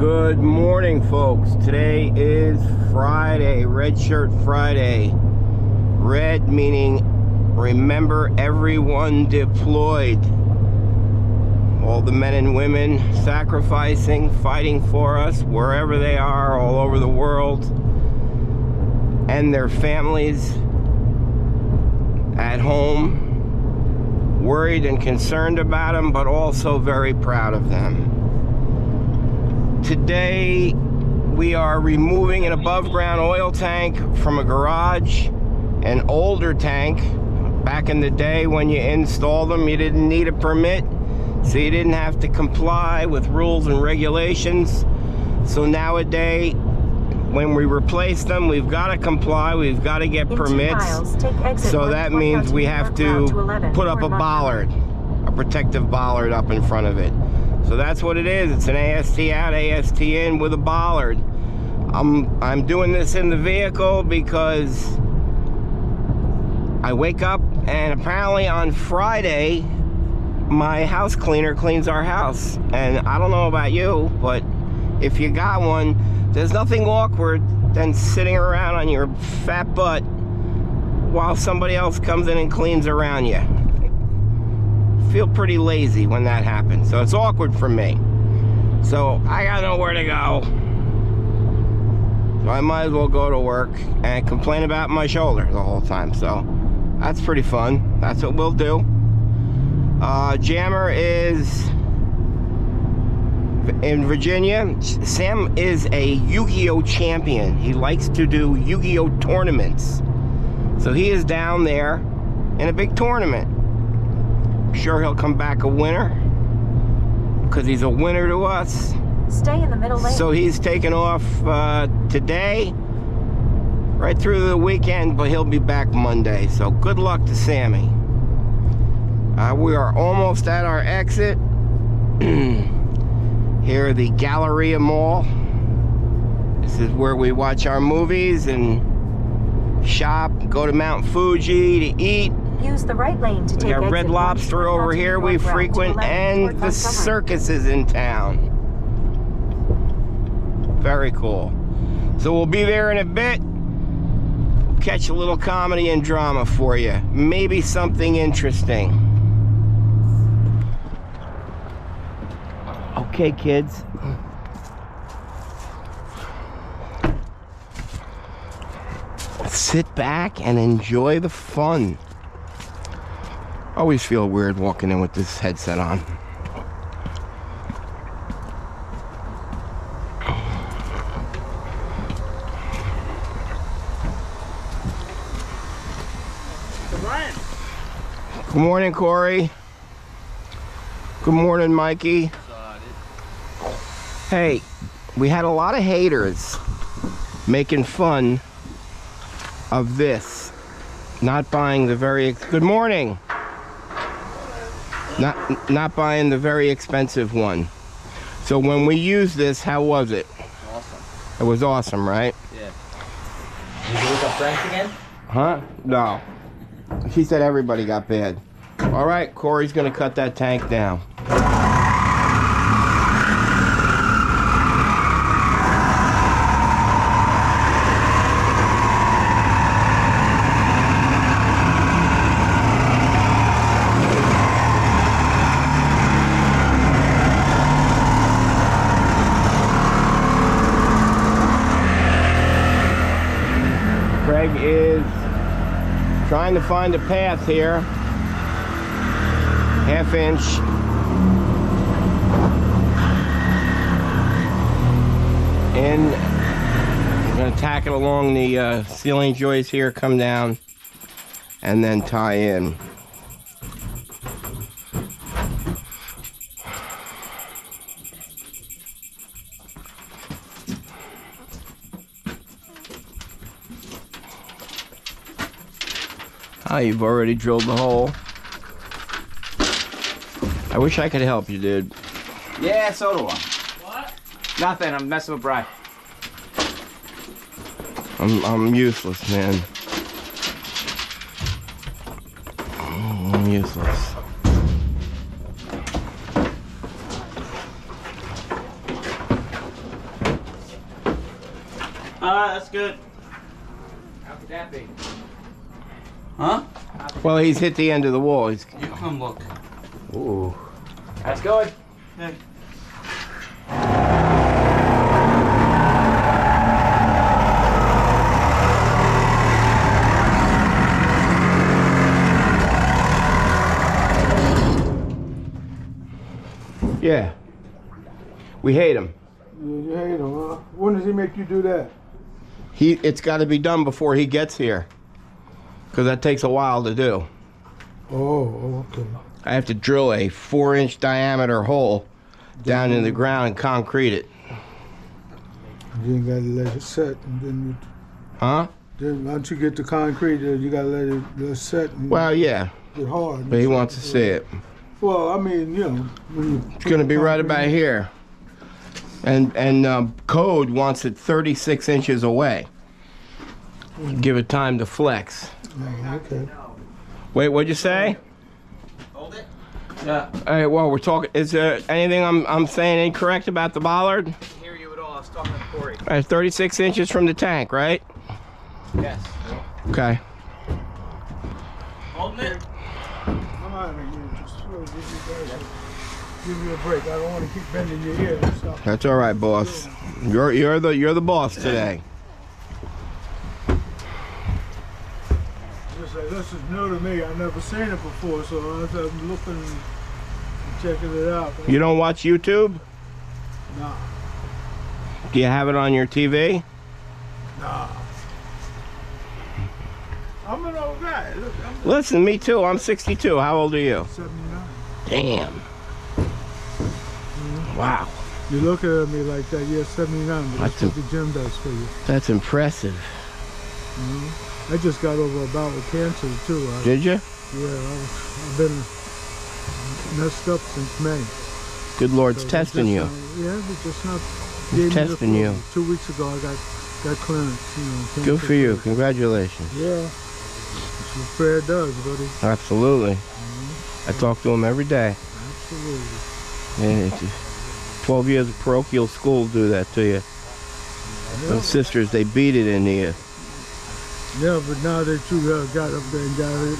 Good morning, folks. Today is Friday, Red Shirt Friday. Red meaning remember everyone deployed. All the men and women sacrificing, fighting for us wherever they are all over the world, and their families at home, worried and concerned about them, but also very proud of them. Today we are removing an above ground oil tank from a garage, an older tank. Back in the day when you installed them, you didn't need a permit, so you didn't have to comply with rules and regulations. So nowadays, when we replace them, we've got to comply, we've got to get permits. So that means we have to put up a bollard, a protective bollard up in front of it. So that's what it is. It's an AST out, AST in with a bollard. I'm doing this in the vehicle because I wake up and apparently on Friday my house cleaner cleans our house. And I don't know about you, but if you got one, there's nothing awkward than sitting around on your fat butt while somebody else comes in and cleans around you. Feel pretty lazy when that happens, so it's awkward for me. So I got nowhere to go, so I might as well go to work and complain about my shoulder the whole time. So that's pretty fun. That's what we'll do. Jammer is in Virginia. Sam is a Yu-Gi-Oh champion. He likes to do Yu-Gi-Oh tournaments, so he is down there in a big tournament. Sure, he'll come back a winner because he's a winner to us. Stay in the middle lane. So he's taking off today right through the weekend, but he'll be back Monday. So good luck to Sammy. We are almost at our exit. Here, the Galleria Mall. This is where we watch our movies and shop, go to Mount Fuji to eat. Use the right lane to take exit. We got Red Lobster over here we frequent, and the circus is in town. Very cool. So we'll be there in a bit. Catch a little comedy and drama for you. Maybe something interesting. Okay, kids. Sit back and enjoy the fun. Always feel weird walking in with this headset on. Good morning, Corey. Good morning, Mikey. Hey, we had a lot of haters making fun of this. Not buying the very... Good morning. Not buying the very expensive one. So when we used this, how was it? Awesome. It was awesome, right? Yeah. Did you look up Frank's again? Huh? No. She said everybody got bad. All right, Corey's gonna cut that tank down. Is trying to find a path here. Half inch. And I'm going to tack it along the ceiling joist here, come down, and then tie in. Ah, you've already drilled the hole. I wish I could help you, dude. Yeah, so do I. What? Nothing, I'm messing with Bri. I'm useless, man. I'm useless. That's good. How could that be? Huh? Well, he's hit the end of the wall. He's... You come look. Ooh. That's good. Yeah. Yeah. We hate him. You hate him, huh? When does he make you do that? It's got to be done before he gets here, because that takes a while to do. Oh, okay. I have to drill a 4-inch diameter hole down in the ground and concrete it. You ain't got to let it set, and then you... Huh? Then once you get the concrete, you got to let it set. And Well, yeah, get hard. but he wants to see it. Well, I mean, you know, when you It's going to be right about here. And code wants it 36 inches away. Give it time to flex. Oh, okay. Wait, what'd you say? Hold it. Yeah. All right, well, we're talking. Is there anything I'm saying incorrect about the Bollard? I didn't hear you at all. I was talking to Corey. All right, 36 inches from the tank, right? Yes. Okay. Holding it. I'm out of here. Just give me a break. I don't want to keep bending your ear and stuff. That's all right, boss. You're the boss today. This is new to me. I've never seen it before, so I'm looking and checking it out. You don't watch YouTube? Nah. Do you have it on your TV? Nah. I'm an old guy. Look, Listen, me too. I'm 62. How old are you? 79. Damn. Wow. You look at me like that, you're 79, but that's That's what the gym does for you. That's impressive. I just got over a bout with cancer too. Did you? Yeah, I've been messed up since May. Good Lord's So testing you. Yeah, but just not He's testing you. 2 weeks ago I got clearance. You know, Good cancer for you. clearance. Congratulations. Yeah, that's what prayer does, buddy. Absolutely. I talk to him every day. Absolutely. And it's just 12 years of parochial school do that to you. Those sisters, they beat it into you. Yeah, but now that you got up there and got it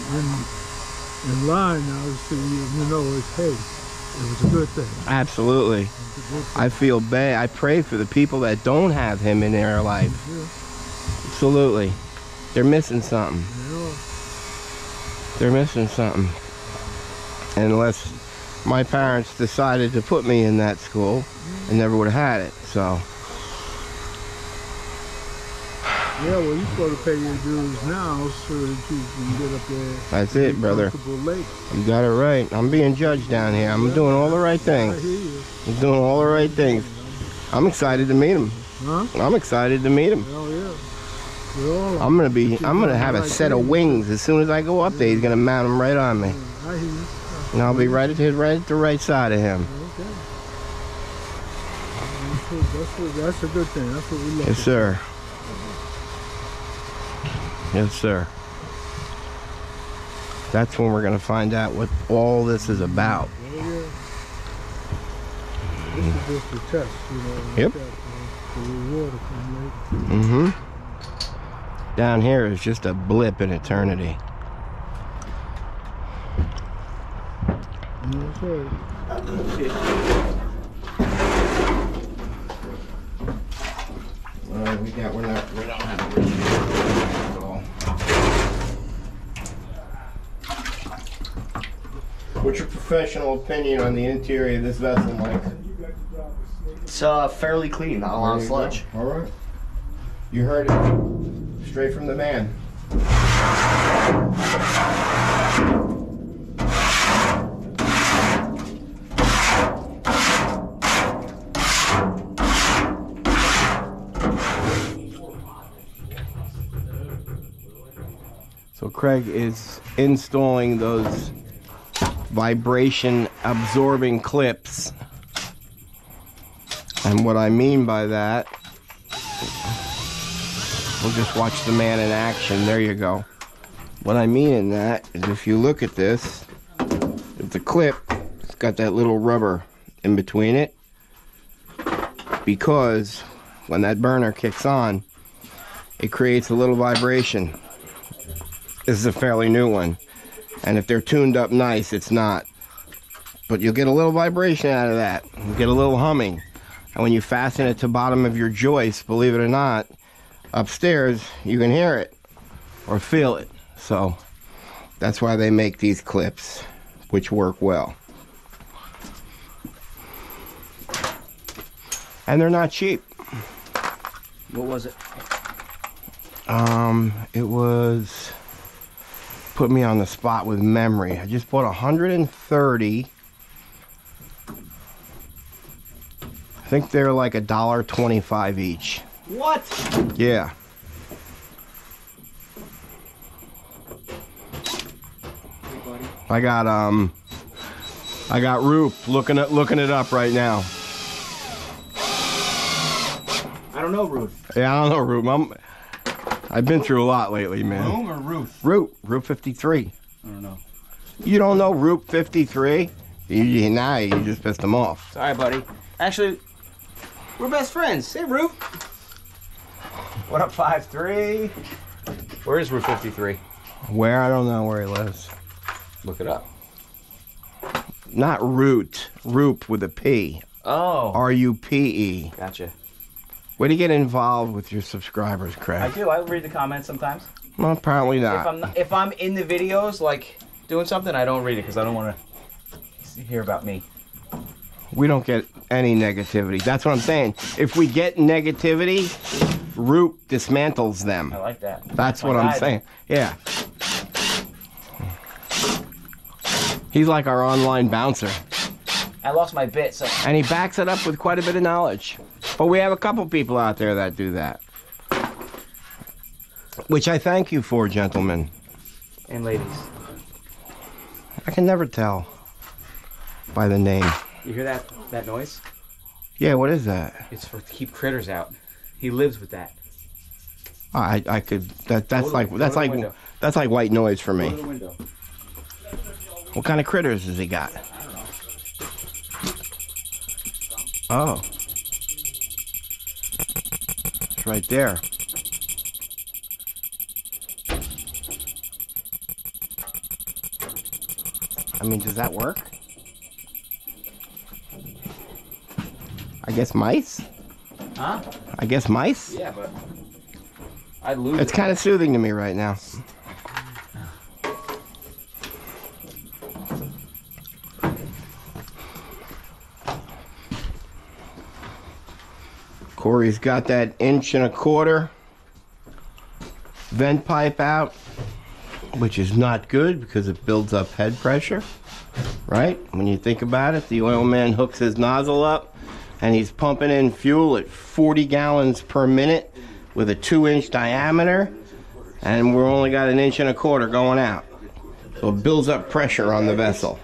in line now, so you know it's, hey, it was a good thing. Absolutely. It was a good thing. I feel bad. I pray for the people that don't have him in their life. Yeah, Absolutely. They're missing something. yeah. They're missing something. Unless my parents decided to put me in that school, I never would have had it. So, Yeah, well, you're supposed to pay your dues now so that you can get up there. that's and it, be brother. comfortable later. You got it right. I'm being judged down here. I'm doing all the right I things. hear you. I'm doing all the right things. I'm excited to meet him. Huh? I'm excited to meet him. Hell yeah. We're all I'm gonna have a set of wings as soon as I go up there. He's gonna mount them right on me, I hear you. and I'll be right at the right side of him. Okay. That's a good thing. That's what we look Yes, sir. Yes, sir. That's when we're gonna find out what all this is about. Oh, yeah. This is just a test, you know. Yep. The reward will come later. Mm-hmm. Down here is just a blip in eternity. That's right. We don't have a at all. What's your professional opinion on the interior of this vessel, Mike? It's fairly clean, not a lot of sludge. All right. You heard it straight from the man. So Craig is installing those vibration absorbing clips. And what I mean by that, we'll just watch the man in action. There you go. What I mean in that is if you look at this, if the clip, it's got that little rubber in between it, because when that burner kicks on, it creates a little vibration. This is a fairly new one. And if they're tuned up nice, it's not. But you'll get a little vibration out of that. You'll get a little humming. And when you fasten it to the bottom of your joist, believe it or not, upstairs, you can hear it or feel it. So that's why they make these clips, which work well. And they're not cheap. What was it? It was, put me on the spot with memory. I just bought 130. I think they're like $1.25 each. What? Yeah. I got Roop looking it up right now. I don't know Ruth. Yeah, I don't know Roop. I've been through a lot lately, man. Room or Ruth? Roop 53. I don't know. You don't know Roop 53? Now you just pissed him off. Sorry, buddy. Actually, we're best friends. Hey, Ruth. What up, 5'3"? Where is Route 53? Where? I don't know where he lives. Look it up. Not Root. Roop with a P. Oh. R-U-P-E. Gotcha. Way to get involved with your subscribers, Craig. I do. I read the comments sometimes. Well, apparently not. If I'm in the videos, like doing something, I don't read it because I don't want to hear about me. We don't get any negativity. That's what I'm saying. If we get negativity, Root dismantles them. I like that. That's what I'm saying. Yeah. He's like our online bouncer. I lost my bit, so. And he backs it up with quite a bit of knowledge. But we have a couple people out there that do that. Which I thank you for, gentlemen. And ladies. I can never tell by the name. You hear that noise? Yeah, what is that? It's for to keep critters out. He lives with that. I could that's like white noise for me. Go to the window. What kind of critters has he got? I don't know. Oh. It's right there. I mean, does that work? I guess mice? Huh? I guess mice? Yeah, but I'd lose It's kind of soothing to me right now. Corey's got that 1.25" vent pipe out, which is not good because it builds up head pressure, right? When you think about it, the oil man hooks his nozzle up and he's pumping in fuel at 40 gallons per minute with a 2-inch diameter, and we're only got 1.25" going out. So it builds up pressure on the vessel.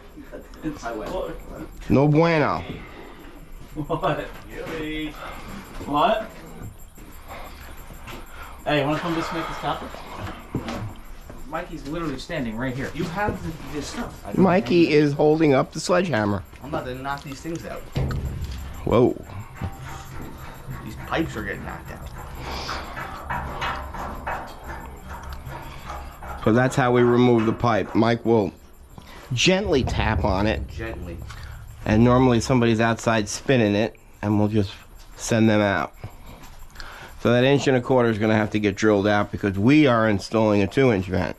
No bueno. What? What? Hey, wanna come just make this copper? Mikey's literally standing right here. You have this stuff. Mikey is holding up the sledgehammer. I'm about to knock these things out. Whoa. These pipes are getting knocked out. So that's how we remove the pipe. Mike will gently tap on it. Gently. And normally somebody's outside spinning it, and we'll just send them out. So that 1.25" is going to have to get drilled out because we are installing a 2-inch vent.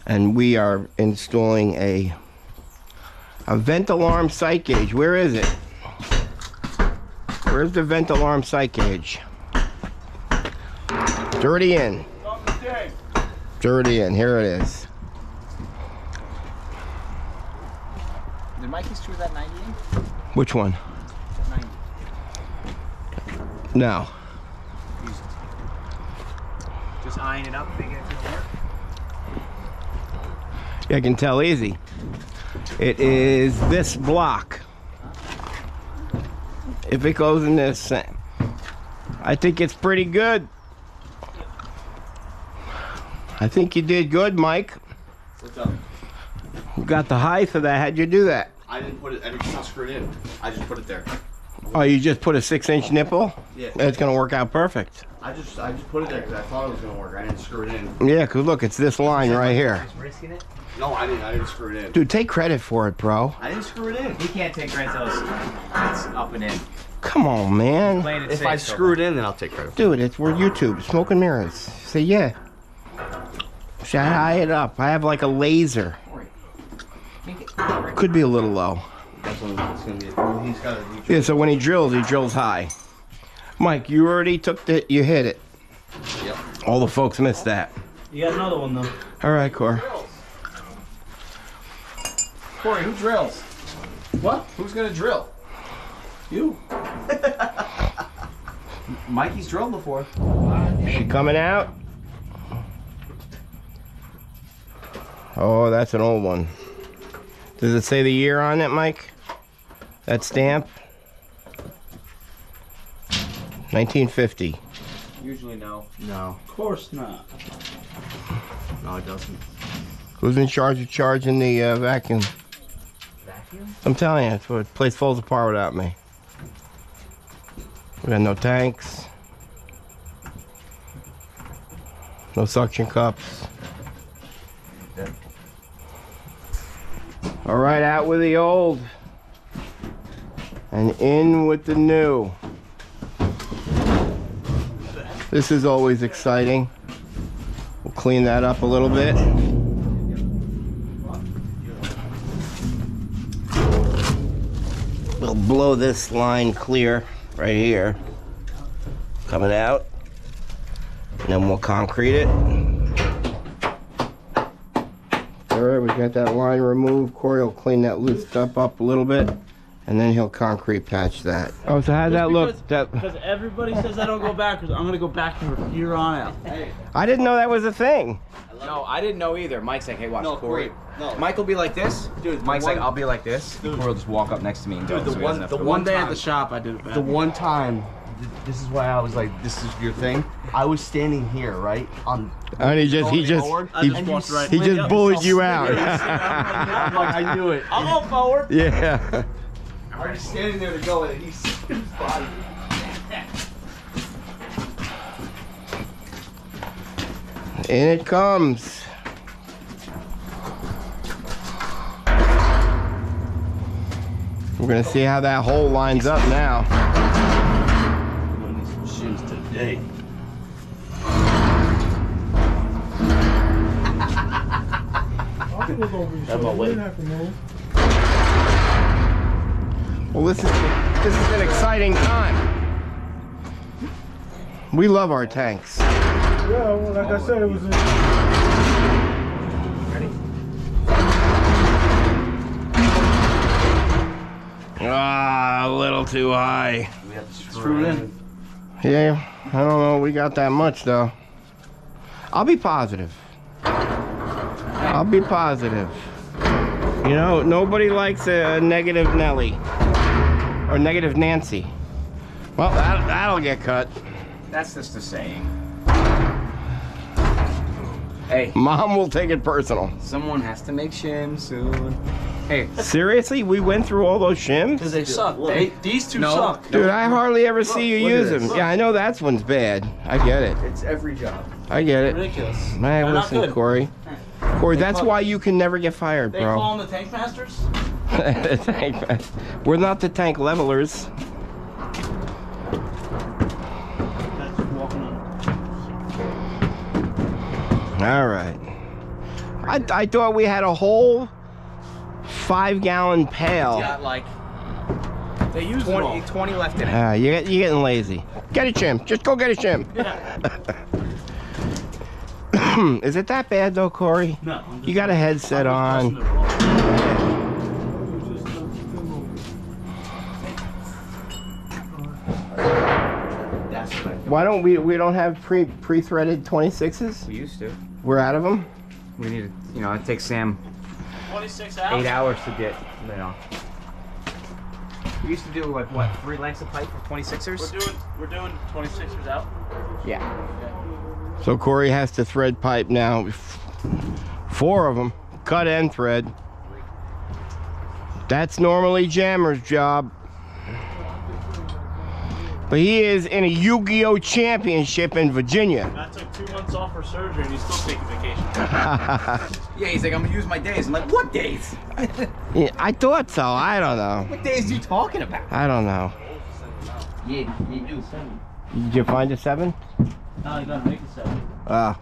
And we are installing a vent alarm sight gauge. Where is it? Where's the vent alarm sight gauge? Dirty in. Dirty in. Here it is. Did Mikey screw that 90 in? Which one? 90. No. Use it. Just eyeing it up, thinking it's gonna work. I can tell easy. It is this block. If it goes in this, I think it's pretty good. I think you did good, Mike. What's up? You got the height for that. How'd you do that? I didn't put it, I didn't screw it in. I just put it there. Oh, you just put a 6-inch nipple? Yeah. It's gonna work out perfect. I just put it there because I thought it was gonna work. I didn't screw it in. Yeah, cause look, it's this line right here. Risking it? No, I didn't screw it in. Dude, take credit for it, bro. I didn't screw it in. He can't take credit till it's up and in. Come on, man. Playing it If safe, I so screw it in, then I'll take credit. Dude, we're YouTube, smoke and mirrors. Say yeah. Should I high it up? I have like a laser. Could be a little low. That's what it's gonna be. He's got to. Yeah, so when he drills high. Mike, you already took you hit it. Yep. All the folks missed that. You got another one though. All right, Cor. Corey, who drills? What? Who's gonna drill? You. Mikey's drilled before. She coming out? Oh, that's an old one. Does it say the year on it, Mike? That stamp? 1950. Usually no. No. Of course not. No, it doesn't. Who's in charge of charging the vacuum? Vacuum? I'm telling you, the place falls apart without me. We got no tanks. No suction cups. All right, out with the old and in with the new. This is always exciting. We'll clean that up a little bit. We'll blow this line clear right here, coming out, and then we'll concrete it. All right, we got that line removed. Corey will clean that loose stuff up a little bit, and then he'll concrete patch that. Oh, so how'd that look? Because everybody says I don't go backwards. I'm gonna go back from here on out. I didn't know that was a thing. No, I didn't know either. Mike's like, hey, watch No, Corey. Corey, no. Mike will be like this. Dude, Mike's like, one- I'll be like this. Corey will just walk up next to me and go. Dude, the so he one- doesn't have the to- One day time- at the shop, I did it back. The one time, this is why I was like, "This is your thing." I was standing here, right on. And he just I just walked right. he just bullied you out. I'm like, I knew it. I'll go forward. Yeah. I'm already standing there to go, and he's body. In it comes. We're gonna see how that hole lines up now. I'm gonna need some shims today. That's my way. Well, this is an exciting time. We love our tanks. Yeah, well, like I said, it was Ah, a little too high. We have to Screw it in. Yeah, I don't know. We got that much though. I'll be positive. I'll be positive. You know, nobody likes a negative Nelly or negative Nancy. Well, that'll get cut. That's just a saying. Hey, Mom will take it personal. someone has to make shim soon. Hey, Seriously, we went through all those shims? Because they suck. These two No. suck. Dude, I hardly ever see you look at use this. them. Yeah, I know that one's bad. I get it. It's every job. I get it. Ridiculous. Man, They're not listen, good. Corey. Corey, that's why you can never get fired, They bro. call them the tank masters. We're not the tank levelers. That's walking on. All right. I thought we had a whole 5-gallon pail. got like They use it all. 20 left in it. You're getting lazy. Get a chim. Just go get a chim. Is it that bad though, Corey? No. I'm just- You got a headset I'm on. just That's what I Why don't we don't have pre-threaded 26s? We used to. We're out of them. We need to, you know, it takes Sam 26 hours. 8 hours to get, you know. We used to do like what, 3 lengths of pipe for 26ers? We're doing 26ers out. Yeah. So Corey has to thread pipe now. 4 of them, cut and thread. That's normally Jammer's job. But he is in a Yu-Gi-Oh! Championship in Virginia. I took 2 months off for surgery and he's still taking vacation. Yeah, he's like, I'm gonna use my days. I'm like, what days? Yeah, I thought so. I don't know. What days are you talking about? I don't know. Yeah, you do. Did you find a 7? No, you gotta make it 7. Ah.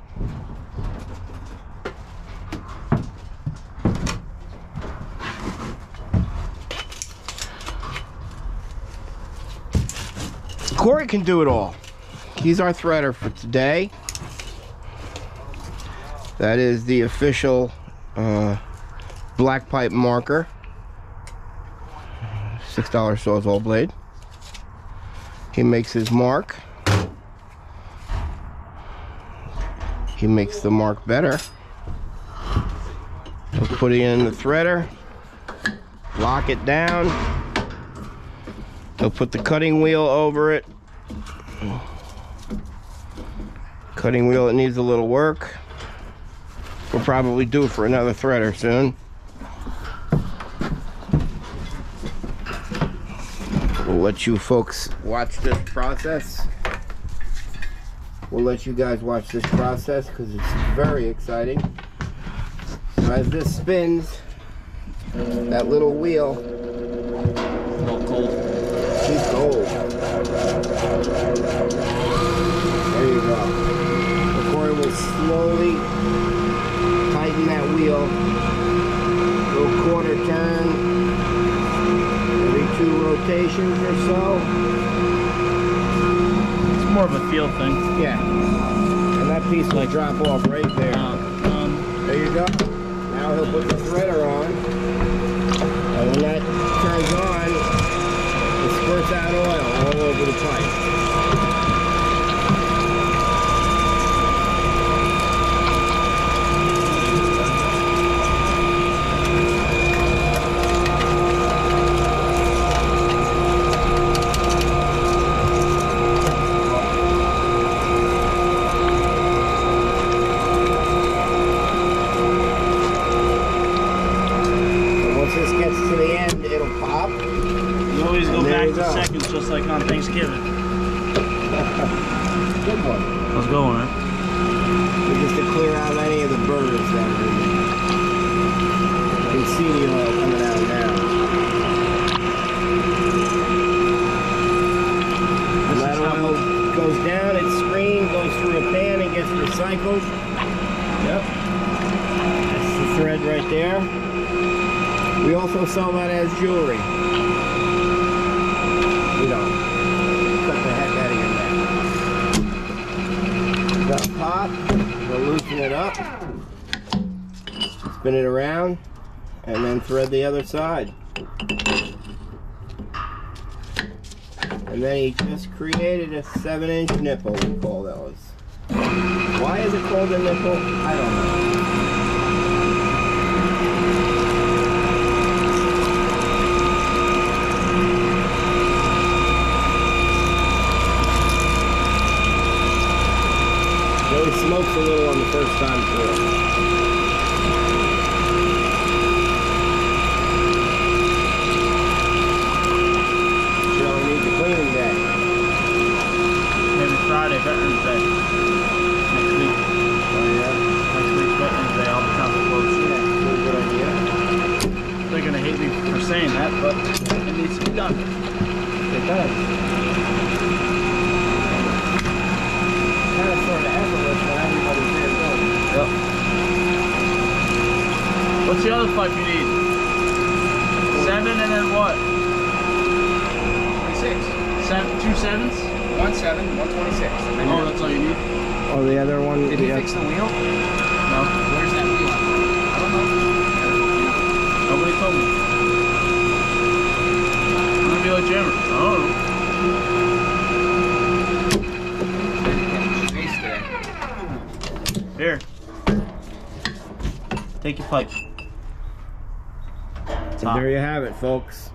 Corey can do it all. He's our threader for today. That is the official black pipe marker. $6 Sawzall blade. He makes his mark. He makes the mark better. We'll put it in the threader. Lock it down. He'll put the cutting wheel over it. Cutting wheel, it needs a little work. We'll probably do it for another threader soon. We'll let you folks watch this process. We'll let you guys watch this process because it's very exciting. So as this spins, that little wheel, A little cold. she's gold. There you go. The Corey will slowly tighten that wheel. Little quarter turn. Every 2 rotations or so. It's more of a feel thing. Yeah. And that piece will drop off right there. There you go. Now he'll put the threader on. And when that turns on, it squirts out oil all over the pipe. Seconds, just like on Thanksgiving. Good one. Let's go, man. Just to clear out any of the burrs that are in there. You can see the oil coming out now. When that oil goes down, it's screened, goes through a pan and gets recycled. Yep. That's the thread right there. We also sell that as jewelry. You know, cut the heck out of your neck. Got pop, we'll loosen it up, spin it around, and then thread the other side. And then he just created a 7-inch nipple, we call those. Why is it called a nipple? I don't know. Really smokes a little on the first time through. She only needs a cleaning day. Maybe Friday, Veterans Day. Next week. Oh yeah? Next week's Veterans Day, all the towns are closed. Yeah, good idea. They're gonna hate me for saying that, but it needs to be done. It does. Kind of sort of effortless when everybody's there doing it. Yep. What's the other pipe you need? 7 and then what? 26. 2 7s? 1 7, 126. Oh, that's all you need? Oh, the other one? Did he fix the wheel? No. Where's that wheel? I don't know. Nobody told me. I'm gonna be like Jammer. I don't know. Here. Take your pipe. And there you have it, folks.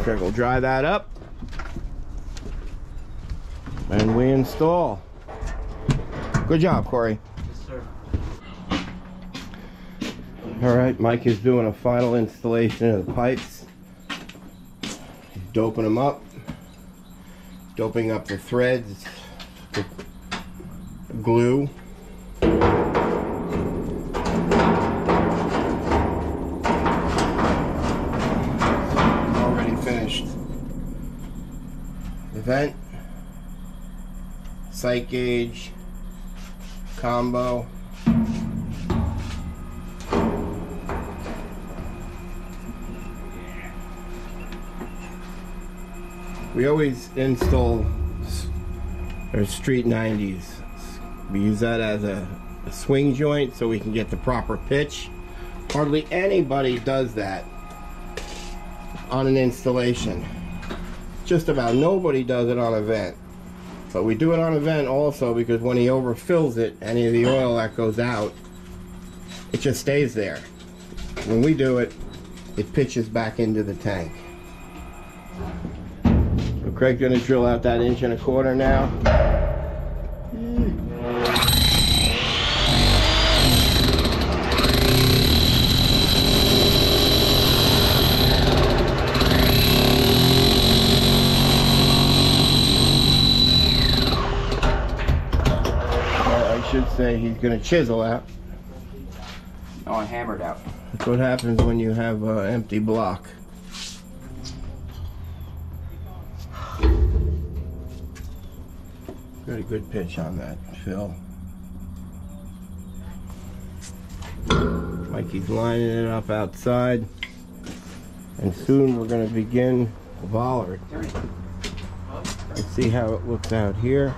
Okay, we'll dry that up. And we install. Good job, Corey. Yes, sir. All right, Mike is doing a final installation of the pipes. He's doping them up, doping up the threads, the glue. Already finished. The vent, sight gauge, combo. We always install our street 90s. We use that as a swing joint so we can get the proper pitch. Hardly anybody does that on an installation. Just about nobody does it on a vent. But we do it on a vent also because when he overfills it, any of the oil that goes out, it just stays there. When we do it, it pitches back into the tank. So Craig's gonna drill out that 1.25 inches now. Should say he's going to chisel out. Oh, I hammered out. That's what happens when you have an empty block. Got a good pitch on that, Phil. Mikey's lining it up outside. And soon we're going to begin Bollard. Let's see how it looks out here.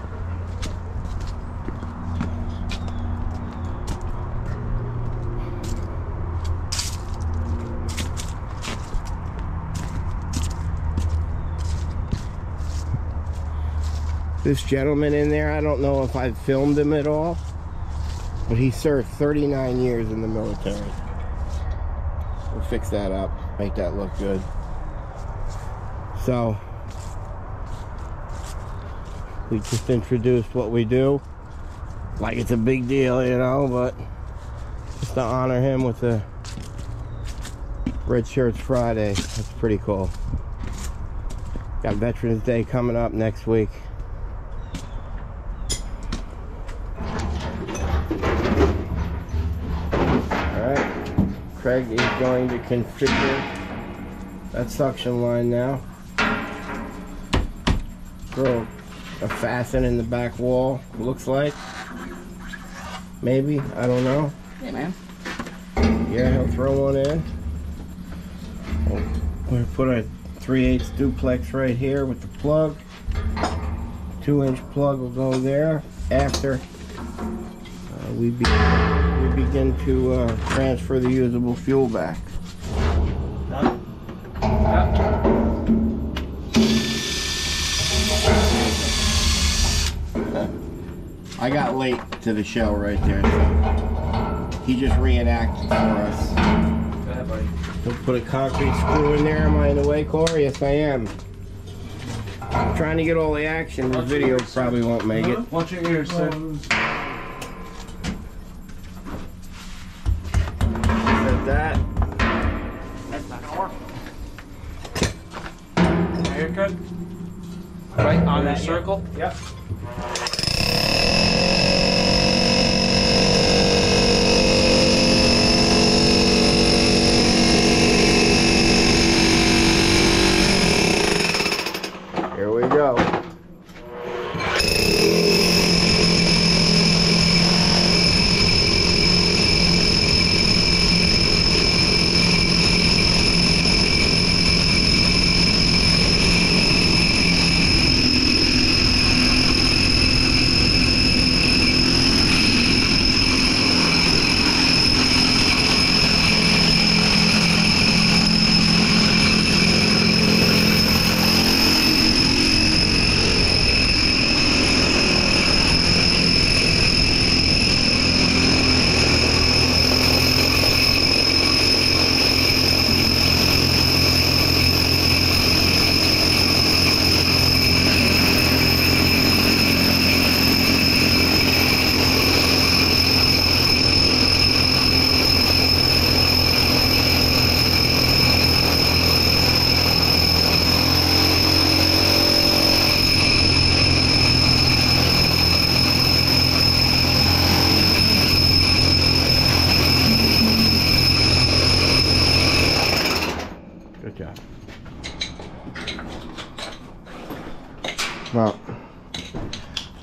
This gentleman in there, I don't know if I've filmed him at all, but he served 39 years in the military. We'll fix that up, make that look good. So, we just introduced what we do, like it's a big deal, you know, but just to honor him with the Red Shirts Friday, that's pretty cool. Got Veterans Day coming up next week. Craig is going to configure that suction line now. Throw a fasten in the back wall, looks like. Maybe, I don't know. Hey, man. Yeah, he'll throw one in. We're going to put a 3/8 duplex right here with the plug. 2-inch plug will go there after we begin to transfer the usable fuel back. I got late to the show right there, so he just reenacted for us. Go ahead, buddy. He'll put a concrete screw in there. Am I in the way, Corey? Yes, I am. I'm trying to get all the action. The video probably won't make it. Watch your ears, sir. That. That's not gonna work. Haircut? Right on that circle? Yep. Here we go.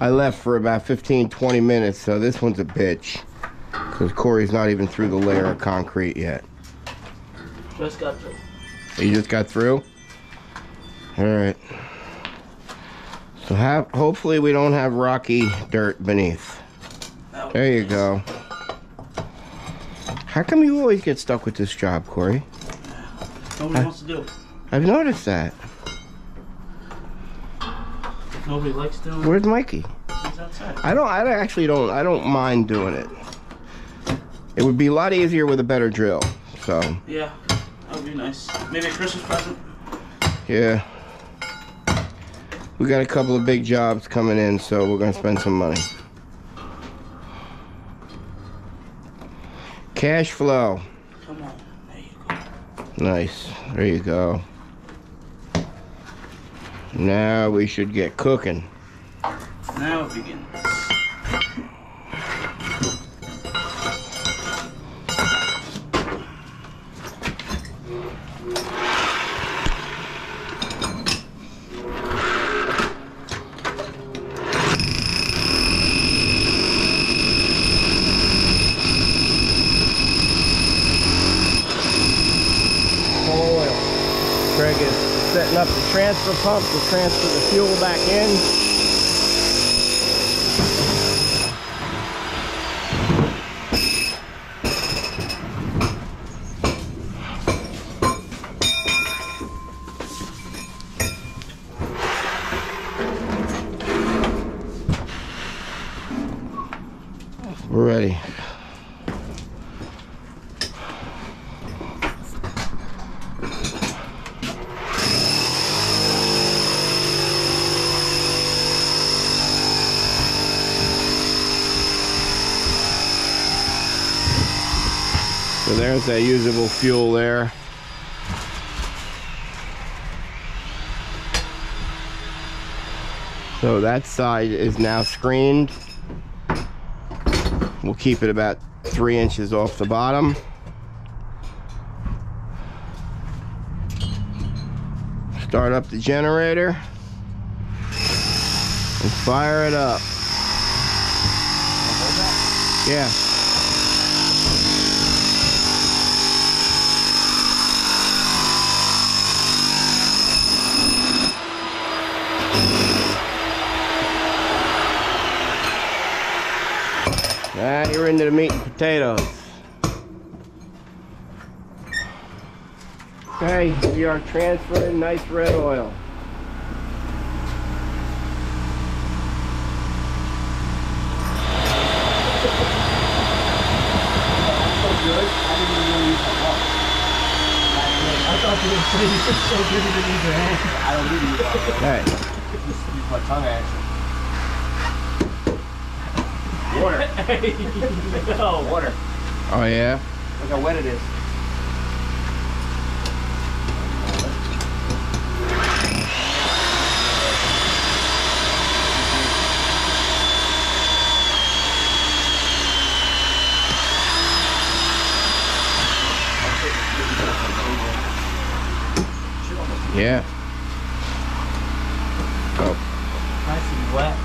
I left for about 15-20 minutes, so this one's a bitch. Because Corey's not even through the layer of concrete yet. Just got through. You just got through? Alright. So hopefully we don't have rocky dirt beneath. There you go. How come you always get stuck with this job, Corey? Nobody wants to do it. I've noticed that. Nobody likes doing it. Where's Mikey? He's outside. I don't mind doing it. It would be a lot easier with a better drill. So Yeah, that would be nice. Maybe a Christmas present. yeah. We got a couple of big jobs coming in, so we're gonna spend some money. Cash flow. Come on. There you go. Nice. There you go. Now we should get cooking. Now it begins. Craig is setting up the transfer pump to transfer the fuel back in. We're ready. So there's that usable fuel there. So that side is now screened. We'll keep it about 3 inches off the bottom. Start up the generator and fire it up. Yeah. Now you're into the meat and potatoes. Okay, we are transferring nice red oil. I thought you were saying you're so good you didn't use your hand. I don't need to use my hand. Okay. Just use my tongue action. Water. No. Water. Oh yeah? Look how wet it is. Yeah. Oh. Nice and wet.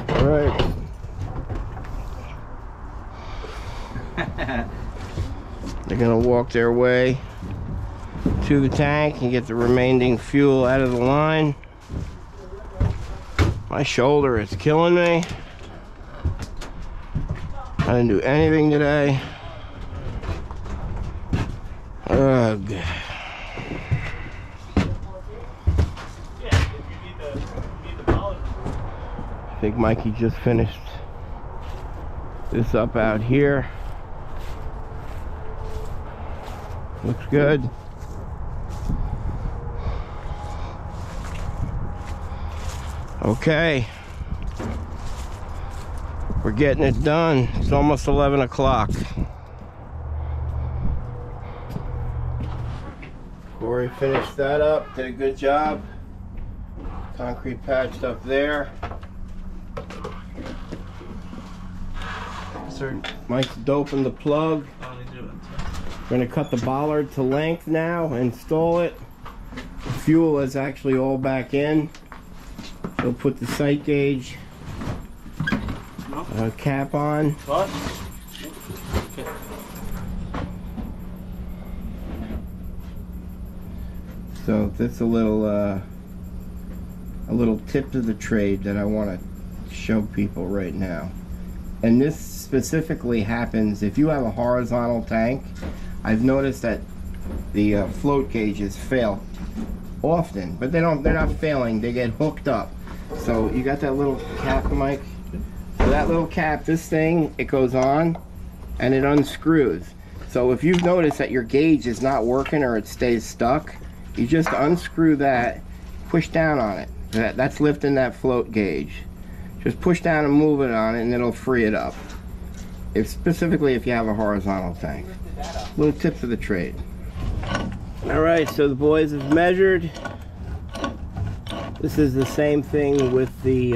All right. They're gonna walk their way to the tank and get the remaining fuel out of the line. My shoulder is killing me. I didn't do anything today. Ugh. I think Mikey just finished this up out here. Looks good. Okay. We're getting it done. It's almost 11 o'clock. Corey finished that up, did a good job. Concrete patched up there. Sir, Mike's doping the plug. I only do it. We're gonna cut the bollard to length now, install it. fuel is actually all back in. So put the sight gauge cap on. What? Okay. So that's a little tip to the trade that I want to show people right now. And this specifically happens if you have a horizontal tank. I've noticed that the float gauges fail often, but they're not failing, they get hooked up. So you got that little cap, Mike? So that little cap, this thing, it goes on and it unscrews. So if you've noticed that your gauge is not working or it stays stuck, you just unscrew that, push down on it. That's lifting that float gauge. Just push down and move it on it and it'll free it up. Specifically if you have a horizontal tank. Little tips of the trade. Alright, so the boys have measured. This is the same thing with the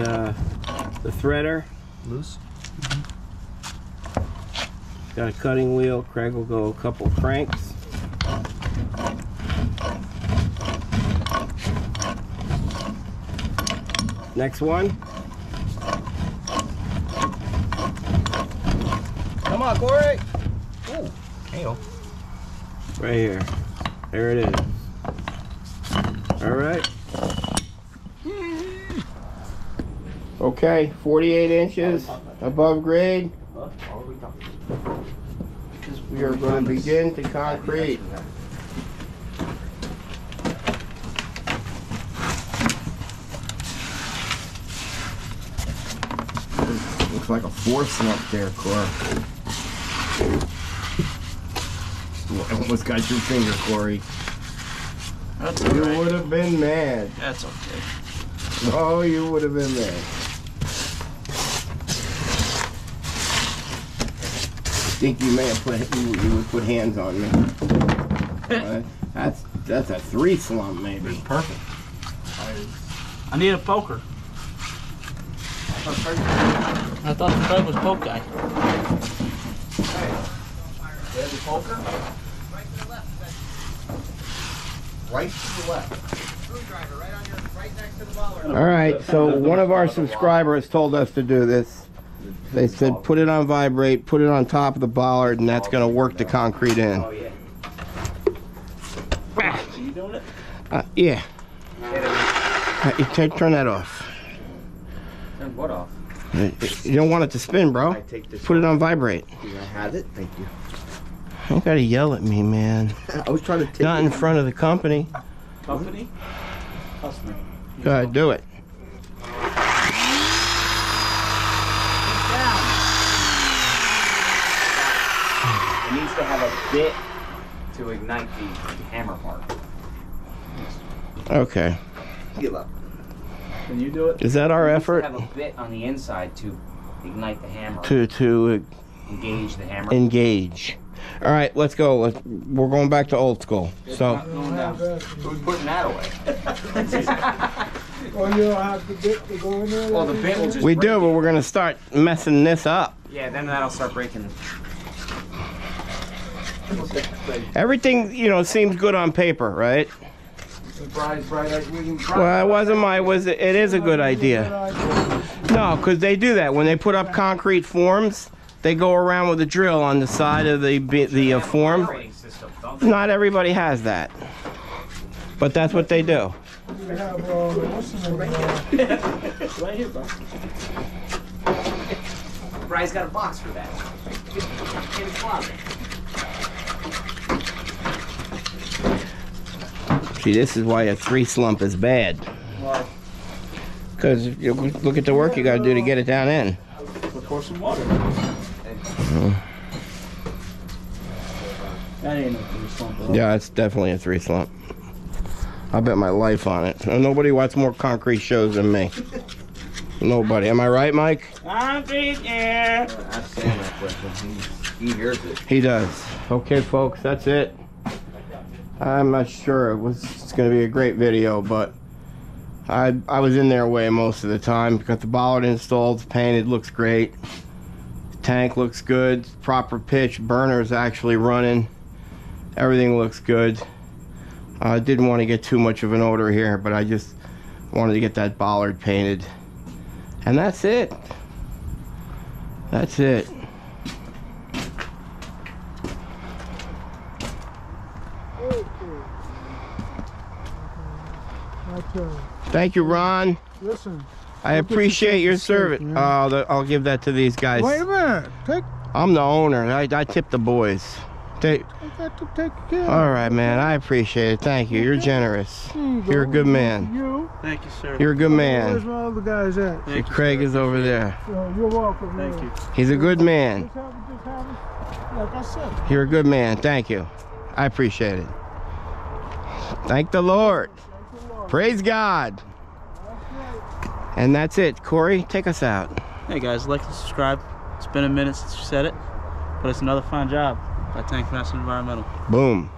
threader. Loose. Got a cutting wheel. Craig will go a couple cranks. Next one. Come on, Corey. Ooh, hey-o. Right here. There it is. All right. Okay, 48 inches above grade. We are going to begin to concrete. Looks like a 4 slump there, Corey. You almost got your finger, Corey. That's You alright. would have been mad. That's okay. Oh, you would have been mad. I think you may have you would put hands on me. That's a 3 slump maybe. Perfect. I need a poker. I thought the Fred was poke guy. There's the poker. Right to the left. Screwdriver right next to the Bollard. All right, so one of our subscribers told us to do this. They said put it on vibrate, put it on top of the bollard, and that's going to work the concrete in. Oh yeah. Are you doing it? Yeah. Turn that off. Turn what off? You don't want it to spin, bro. I take this. Put it on vibrate. I have it. Thank you. You gotta yell at me, man. I was trying to take Not in front of the company. Company? Customer. Go ahead, do it. It needs to have a bit to ignite the hammer part. Okay. Give up. Can you do it? Is that our effort? Have a bit on the inside to ignite the hammer. To Engage the hammer. engage. All right, let's go. We're going back to old school. So, Who's putting that away? Well, you don't have the bit to go in there? Well, the bit will just. we break do, but we're gonna start messing this up. Yeah, then that'll start breaking. Everything, seems good on paper, right? Well, it wasn't it is a good idea. No, because they do that. When they put up concrete forms, they go around with a drill on the side of the form. Operating system, don't they? Not everybody has that. But that's what they do. We have, what's the name? Right here, bro. Bry's got a box for that. In his closet. See, this is why a 3 slump is bad. Why? Because you look at the work you got to do to get it down in. We'll pour some water. That ain't no 3 slump. Yeah, it's definitely a 3 slump. I bet my life on it. Nobody watches more concrete shows than me. Nobody. Am I right, Mike? Concrete, yeah. Ask Sam that question. He hears it. He does. Okay, folks, that's it. I'm not sure it's going to be a great video, but I was in there way most of the time. Got the bollard installed, painted, looks great. Tank looks good, proper pitch, burner's actually running. Everything looks good. I didn't want to get too much of an odor here, but I just wanted to get that bollard painted. And that's it. That's it. Thank you, Ron. Listen. I appreciate your service. Man. I'll give that to these guys. Wait a minute. I'm the owner. I tip the boys. I got to take care of. All right, man. I appreciate it. Thank you. You're generous. You're a good man. Thank you, sir. You're a good man. Where's my other guys at? Thank you, Craig sir. is over there. You're welcome. Thank man. you. He's a good man. Like I said. You're a good man. Thank you. I appreciate it. Thank the Lord. Praise God. And that's it. Corey, take us out. Hey guys, like and subscribe. It's been a minute since you said it, but it's another fine job by Tank Master Environmental. Boom.